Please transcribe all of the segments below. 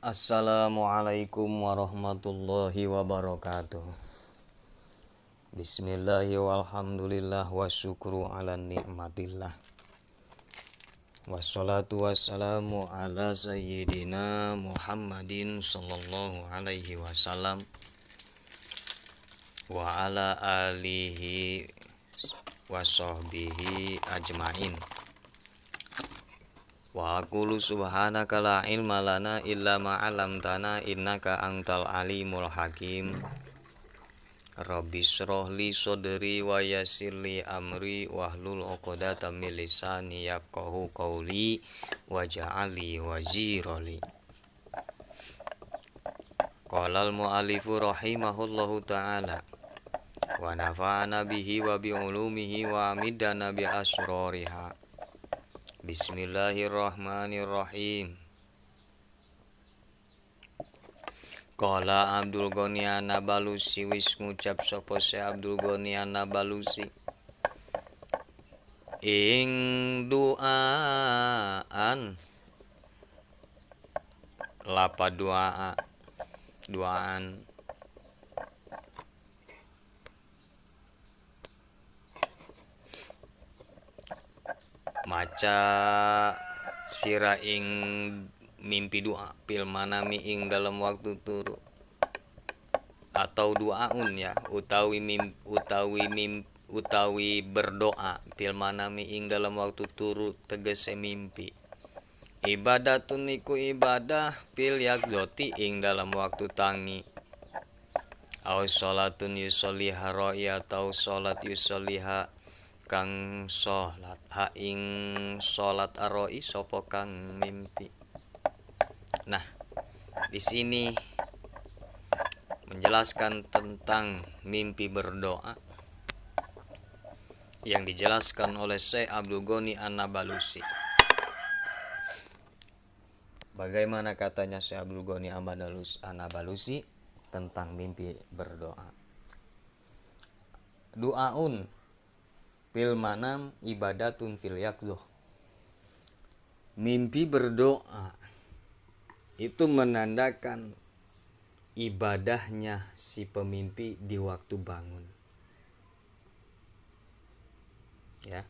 Assalamualaikum warahmatullahi wabarakatuh. Bismillahi walhamdulillah wa syukru ala ni'matillah. Wassalatu wassalamu ala sayyidina Muhammadin sallallahu alaihi wasallam wa ala alihi wa sahbihi ajmain. Wa aqulu subhanaka la ilma lana illa ma 'allamtana innaka antal alimul hakim. Rabbi shrah li sadri wa yassir li amri wahlul 'uqdatam min lisani yafqahu qawli waj'al li wazira li. Qala al mu'allifu rahimahullahu ta'ala wa nafa'ana bihi wa bi ulumihi wa amidana bi asrariha. Bismillahirrahmanirrahim. Qala Abdul Ghani An-Nabalusi, wis ngucap sapa se Abdul Ghani An-Nabalusi ing duaan lapa duaan maca sira ing mimpi doa pil manami ing dalam waktu turu atau duaun ya utawi berdoa pil manami ing dalam waktu turu tegese mimpi. Ibadatun niku ibadah pil yakdoti ing dalam waktu tangi. Au sholatun yusolliha roi atau sholat yusolliha kang sholat ha ing sholat aroi sopo kang mimpi. Nah, di sini menjelaskan tentang mimpi berdoa yang dijelaskan oleh Syekh Abdul Ghani An-Nabalusi. Bagaimana katanya Syekh Abdul Ghani An-Nabalusi tentang mimpi berdoa? Du'aun fil manam ibadatun fil yaqdhah. Mimpi berdoa itu menandakan ibadahnya si pemimpi di waktu bangun. Ya.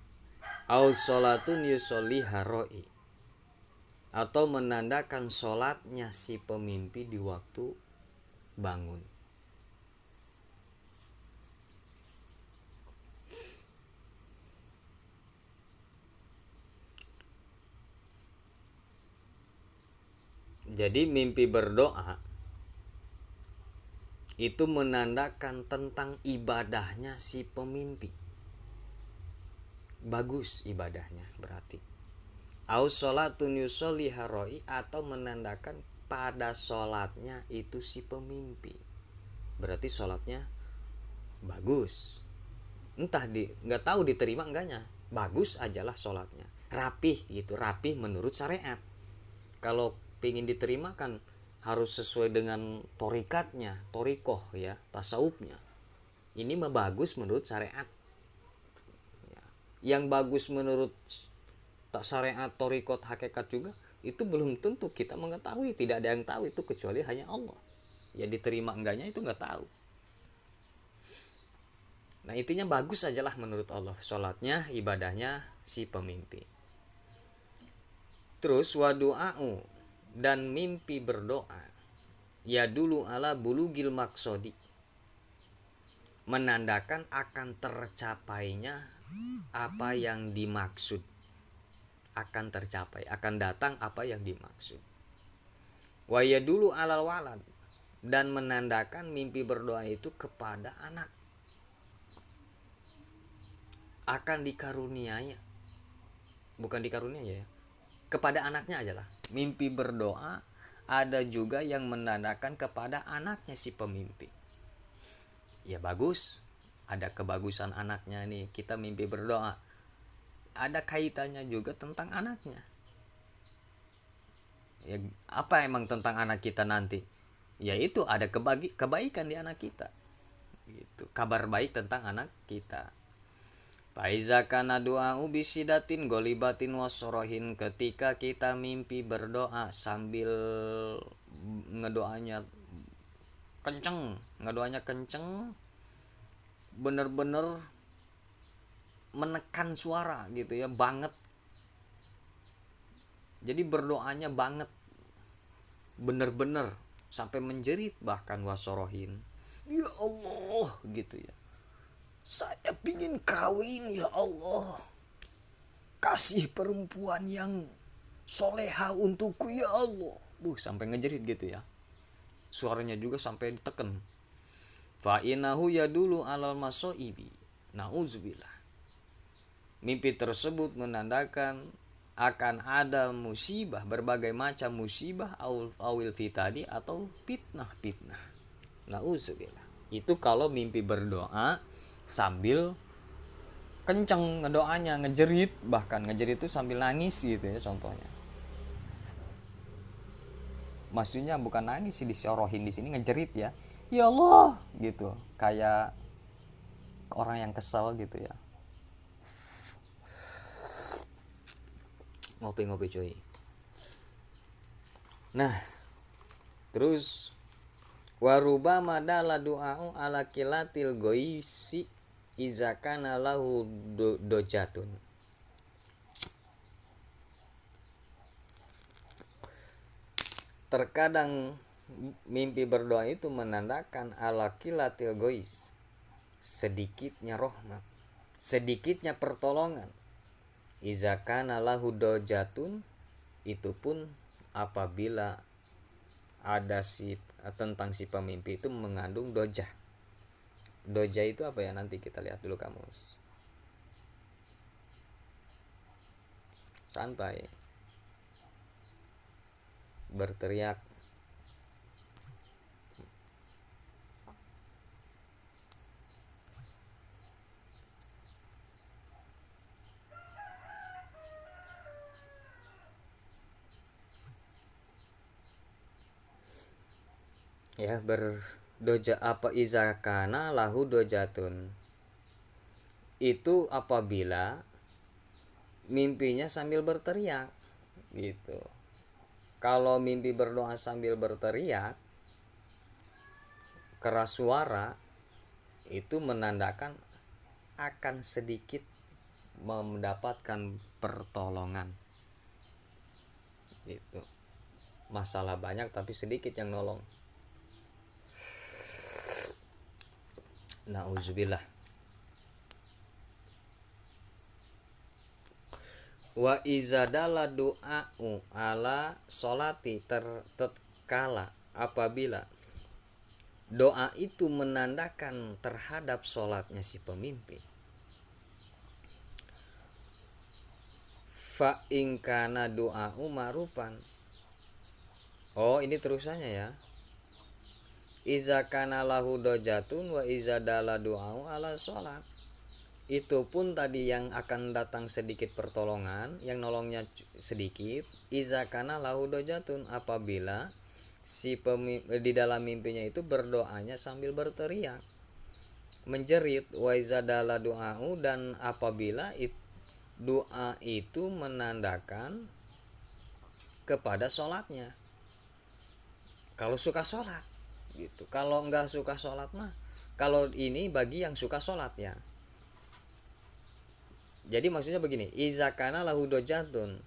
Au sholatun yusolliha roi, atau menandakan sholatnya si pemimpi di waktu bangun. Jadi mimpi berdoa itu menandakan tentang ibadahnya si pemimpi. Bagus ibadahnya berarti. Au sholatun yusolliha roi, atau menandakan pada sholatnya itu si pemimpi. Berarti sholatnya bagus. Entah nggak tahu diterima enggaknya. Bagus ajalah sholatnya. Rapih gitu, rapih menurut syariat. Kalau ingin diterima kan harus sesuai dengan torikatnya, torikoh ya, tasawufnya. Ini mah bagus menurut syariat. Yang bagus menurut syariat, torikot, hakikat juga itu belum tentu kita mengetahui. Tidak ada yang tahu itu kecuali hanya Allah. Ya diterima enggaknya itu nggak tahu. Nah intinya bagus ajalah menurut Allah sholatnya, ibadahnya si pemimpi. Terus wadu'a'u, dan mimpi berdoa ya dulu ala bulugil maksodi, menandakan akan tercapainya apa yang dimaksud, akan tercapai, akan datang apa yang dimaksud. Wa ya dulu alal walad, dan menandakan mimpi berdoa itu kepada anak, akan dikaruniai, bukan dikaruniai ya, kepada anaknya aja lah. Mimpi berdoa ada juga yang menandakan kepada anaknya si pemimpi. Ya bagus, ada kebagusan anaknya nih. Kita mimpi berdoa, ada kaitannya juga tentang anaknya. Ya, apa emang tentang anak kita nanti? Yaitu ada kebaikan di anak kita. Gitu. Kabar baik tentang anak kita. Faiza kana du'a'u bisidatin golibatin wasorohin, ketika kita mimpi berdoa sambil ngedoanya kenceng, bener-bener menekan suara gitu ya, banget. Jadi berdoanya banget, bener-bener sampai menjerit, bahkan wasorohin, ya Allah gitu ya, saya pingin kawin ya Allah, kasih perempuan yang soleha untukku ya Allah. Sampai ngejerit gitu ya, suaranya juga sampai diteken. Fa innahu yadulu alal masoibi, nauzubillah. Mimpi tersebut menandakan akan ada musibah, berbagai macam musibah, awil fitadi, atau fitnah. Nauzubillah. Itu kalau mimpi berdoa sambil kenceng ngedoanya, ngejerit, bahkan ngejerit itu sambil nangis gitu ya contohnya. Maksudnya bukan nangis sih, disorohin di sini ngejerit ya. Ya Allah gitu. Kayak orang yang kesel gitu ya. Ngopi cuy. Nah, terus waruba madala du'a'u ala kilatil goisi izakana lahu dojatun. Terkadang mimpi berdoa itu menandakan ala kilatil gois, sedikitnya rahmat, sedikitnya pertolongan. Izakana lahu dojatun, itu pun apabila ada tentang si pemimpi itu mengandung dojah. Dojah itu apa ya, nanti kita lihat dulu kamus. Santai, berteriak, ya, berdoja apa, izakana lahu dojatun, itu apabila mimpinya sambil berteriak gitu. Kalau mimpi berdoa sambil berteriak keras suara, itu menandakan akan sedikit mendapatkan pertolongan gitu. Masalah banyak tapi sedikit yang nolong. Nauzubillah. Wa izadala du'a'u ala solati, tatkala apabila doa itu menandakan terhadap solatnya si pemimpin. Fa ingkana du'a'u ma'rufan. Oh, ini terusannya ya. Iza kana lahu dojatun wa iza dala du'a'u ala sholat. Itu pun tadi yang akan datang sedikit pertolongan, yang nolongnya sedikit. Iza kana lahu dojatun, apabila si di dalam mimpinya itu berdoanya sambil berteriak, menjerit. Wa iza dala du'a'u, dan apabila doa itu menandakan kepada sholatnya. Kalau suka sholat gitu. Kalau enggak suka sholat mah, kalau ini bagi yang suka sholat ya. Jadi maksudnya begini, izakana lahu dojatun,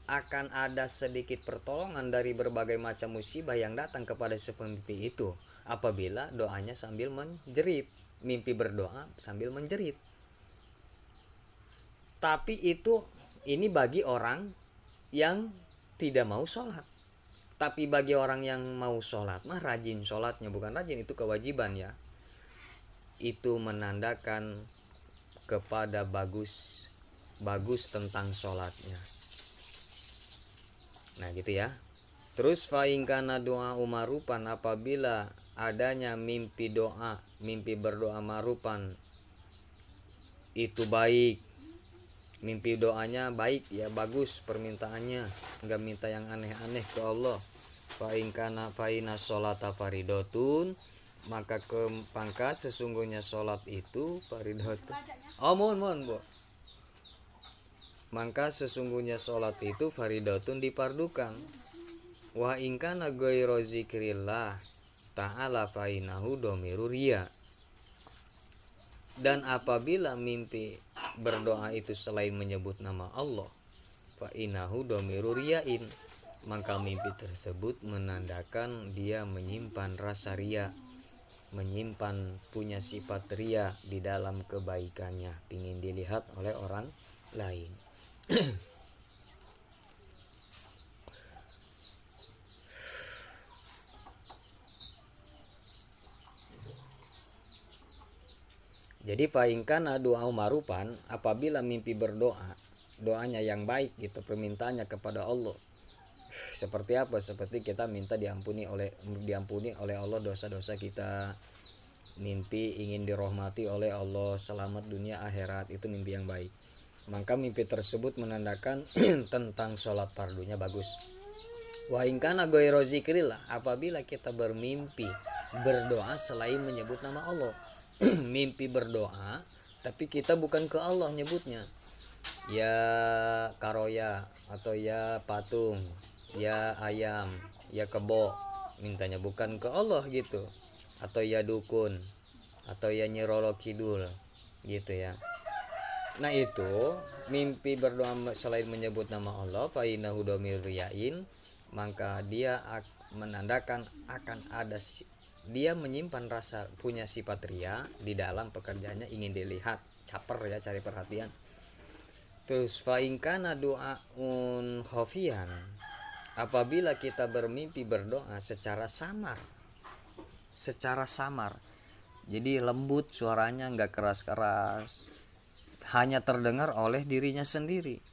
akan ada sedikit pertolongan dari berbagai macam musibah yang datang kepada si pemimpi itu apabila doanya sambil menjerit, mimpi berdoa sambil menjerit. Tapi ini bagi orang yang tidak mau sholat. Tapi bagi orang yang mau sholat mah rajin sholatnya, bukan rajin, itu kewajiban ya. Itu menandakan kepada bagus tentang sholatnya. Nah gitu ya. Terus faingkana doa umarupan, apabila adanya mimpi berdoa marupan, itu baik, mimpi doanya baik ya, bagus permintaannya, enggak minta yang aneh-aneh ke Allah. Fa ingkana faina sholata faridotun, maka pangkas sesungguhnya sholat itu faridotun. Oh mohon Bu. Maka sesungguhnya sholat itu faridotun, dipardukan. Wa in kana ghairu zikrillah ta'ala fa innahu dhamiru riya. Dan apabila mimpi berdoa itu selain menyebut nama Allah, fa innahu dhamiru riyain, maka mimpi tersebut menandakan dia menyimpan rasa riya, menyimpan punya sifat ria di dalam kebaikannya, ingin dilihat oleh orang lain. Jadi faingkana doa marupan, apabila mimpi berdoa, doanya yang baik gitu, permintaannya kepada Allah. Seperti apa? Seperti kita minta diampuni oleh Allah dosa-dosa kita, mimpi ingin dirahmati oleh Allah, selamat dunia akhirat, itu mimpi yang baik. Maka mimpi tersebut menandakan tentang sholat fardunya bagus. Wa in kana ghairu zikrillah, apabila kita bermimpi berdoa selain menyebut nama Allah. Mimpi berdoa tapi kita bukan ke Allah nyebutnya, ya karoya atau ya patung, ya ayam, ya kebo, mintanya bukan ke Allah gitu, atau ya dukun, atau ya nyirolo kidul gitu ya. Nah itu mimpi berdoa selain menyebut nama Allah, fa innahu dhamir riyain, maka dia menandakan akan ada dia menyimpan rasa punya sifat ria di dalam pekerjaannya, ingin dilihat, caper ya, cari perhatian. Terus fa in kana du'aun khafiyan, apabila kita bermimpi berdoa secara samar, jadi lembut suaranya, nggak keras-keras, hanya terdengar oleh dirinya sendiri.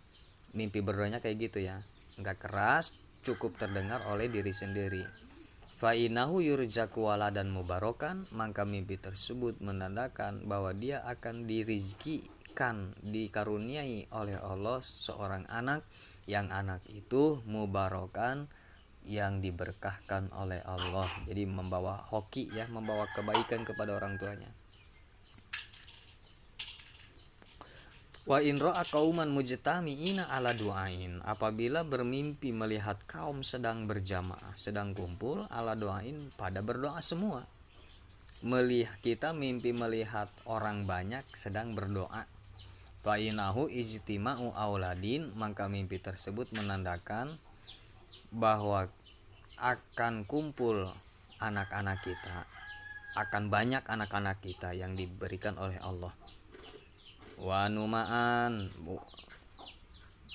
Mimpi berdoanya kayak gitu ya, nggak keras, cukup terdengar oleh diri sendiri. Fa innahu yurzaku waladan mubarokan, maka mimpi tersebut menandakan bahwa dia akan dirizkikan, dikaruniai oleh Allah seorang anak, yang anak itu mubarokan, yang diberkahkan oleh Allah. Jadi membawa hoki ya, membawa kebaikan kepada orang tuanya. Wa in ra'a qauman mujtami'ina ala du'ain, apabila bermimpi melihat kaum sedang berjamaah, sedang kumpul, ala du'ain, pada berdoa semua. Kita mimpi melihat orang banyak sedang berdoa. Fa inahu ijtima'u auladin, maka mimpi tersebut menandakan bahwa akan kumpul anak-anak kita, akan banyak anak-anak kita yang diberikan oleh Allah. Wa numaan,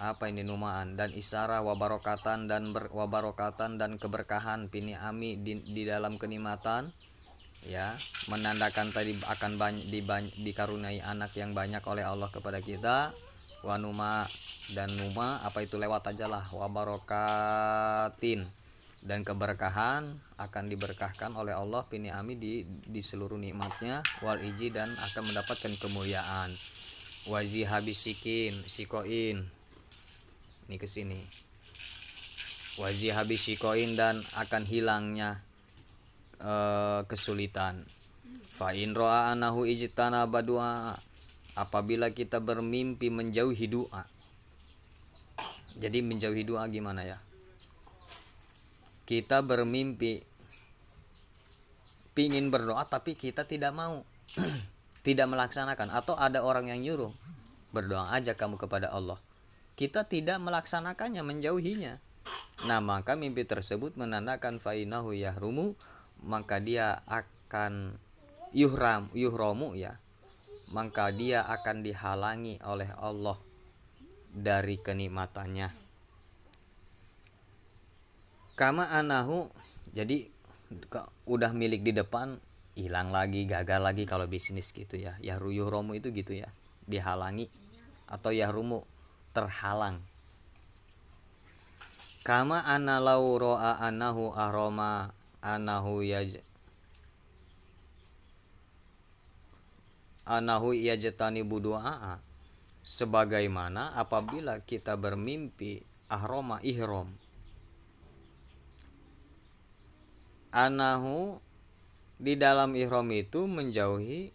apa ini numaan, dan isara wabarokatan dan keberkahan, pini ami di dalam kenikmatan ya, menandakan tadi akan dikaruniai anak yang banyak oleh Allah kepada kita. Wa numa, dan numa apa itu lewat aja lah, wabarokatin, dan keberkahan, akan diberkahkan oleh Allah pini ami di seluruh nikmatnya, wal iji, dan akan mendapatkan kemuliaan. Waji habis sikoin, ini kesini, waji habis sikoin, dan akan hilangnya kesulitan. Fa in ro'a anahu ijtana badua, apabila kita bermimpi menjauhi doa. Jadi menjauhi doa gimana ya? Kita bermimpi pingin berdoa tapi kita tidak mau tidak melaksanakan, atau ada orang yang nyuruh berdoa aja kamu kepada Allah, kita tidak melaksanakannya, menjauhinya. Nah maka mimpi tersebut menandakan fainahu yahrumu, maka dia akan yuhromu ya, maka dia akan dihalangi oleh Allah dari kenikmatannya. Kama anahu, jadi udah milik di depan, hilang lagi, gagal lagi kalau bisnis gitu ya. Yuhromu itu gitu ya, dihalangi, atau yahrumu, terhalang. Kama ana lau ro'a anahu aroma anahu yajtani budu'a, sebagaimana apabila kita bermimpi ahroma ihram, anahu di dalam ihram itu menjauhi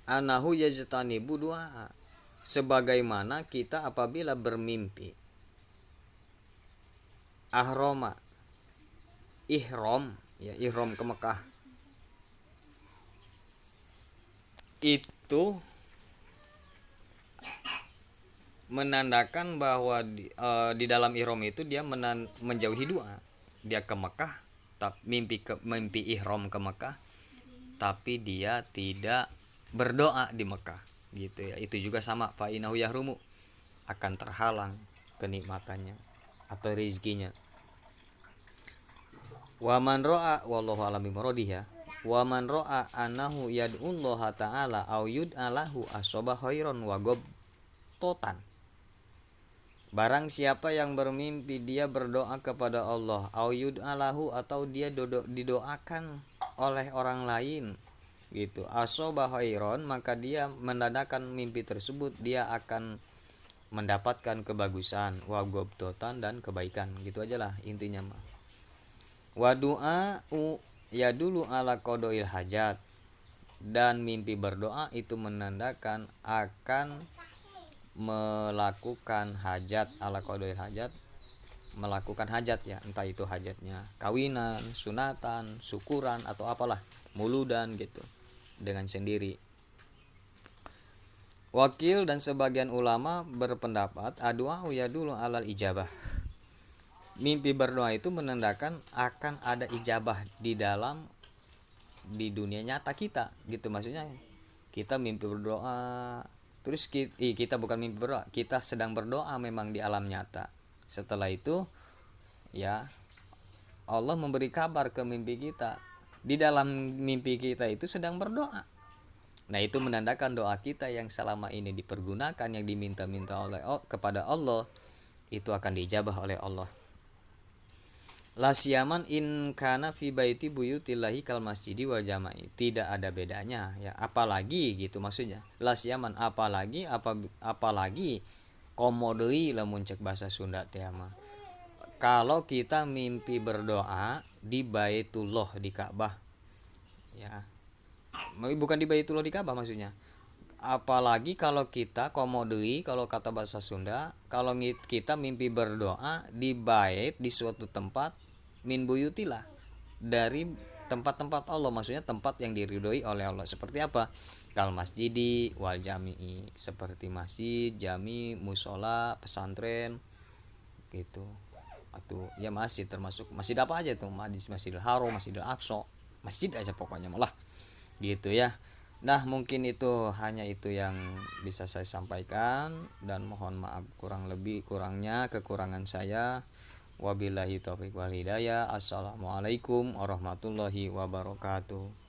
anahu yajtani budu'a, sebagaimana kita apabila bermimpi ahroma ihram, ya ihram ke Mekah, itu menandakan bahwa di dalam ihram itu dia menjauhi doa. Dia ke Mekah, mimpi ihram ke Mekah, tapi dia tidak berdoa di Mekah, gitu ya. Itu juga sama, fa inahu yahrumu, akan terhalang kenikmatannya atau rezekinya. Wa man ra'a wallahu a'lam bimuradihi ya. Wa man ra'a annahu yad'ullaha ta'ala au yud'alahu asaba khairan wa gobtotan. Barang siapa yang bermimpi dia berdoa kepada Allah, au yud'alahu, atau dia didoakan oleh orang lain, gitu, asaba khairan, maka dia menandakan mimpi tersebut dia akan mendapatkan kebagusan, wa gobtotan, dan kebaikan. Gitu aja lah intinya mah. Wa du'a'u ya dulu ala qadail hajat, dan mimpi berdoa itu menandakan akan melakukan hajat, ala qadail hajat, melakukan hajat ya, entah itu hajatnya kawinan, sunatan, syukuran, atau apalah, muludan gitu, dengan sendiri. Wakil dan sebagian ulama berpendapat adua ya dulu alal ijabah, mimpi berdoa itu menandakan akan ada ijabah di dunia nyata kita, gitu. Maksudnya kita mimpi berdoa, terus kita bukan mimpi berdoa, kita sedang berdoa memang di alam nyata. Setelah itu ya Allah memberi kabar ke mimpi kita, di dalam mimpi kita itu sedang berdoa. Nah, itu menandakan doa kita yang selama ini dipergunakan, yang diminta-minta kepada Allah, itu akan diijabah oleh Allah. La siyaman in kana fi baiti buyutillahi kal masjidi wal jama'i, tidak ada bedanya ya, apalagi gitu maksudnya. La siyaman, apalagi komodoi lamun cek bahasa Sunda teh mah. Kalau kita mimpi berdoa di Baitullah, di Ka'bah. Ya. Bukan di Baitullah, di Ka'bah maksudnya. Apalagi kalau kita komodoi, kalau kata bahasa Sunda, kalau kita mimpi berdoa di bait, di suatu tempat, min buyutilah, dari tempat-tempat Allah, maksudnya tempat yang diridhoi oleh Allah. Seperti apa? Kal masjidi wal jami'i, seperti masjid, jami, musola, pesantren gitu. Atau ya masjid, termasuk masjid apa aja tuh, Masjidil Haram, Masjidil Aqsa, masjid aja pokoknya malah gitu ya. Nah, mungkin itu hanya itu yang bisa saya sampaikan, dan mohon maaf kurangnya kekurangan saya. Wabillahi taufiq wal hidayah. Assalamualaikum warahmatullahi wabarakatuh.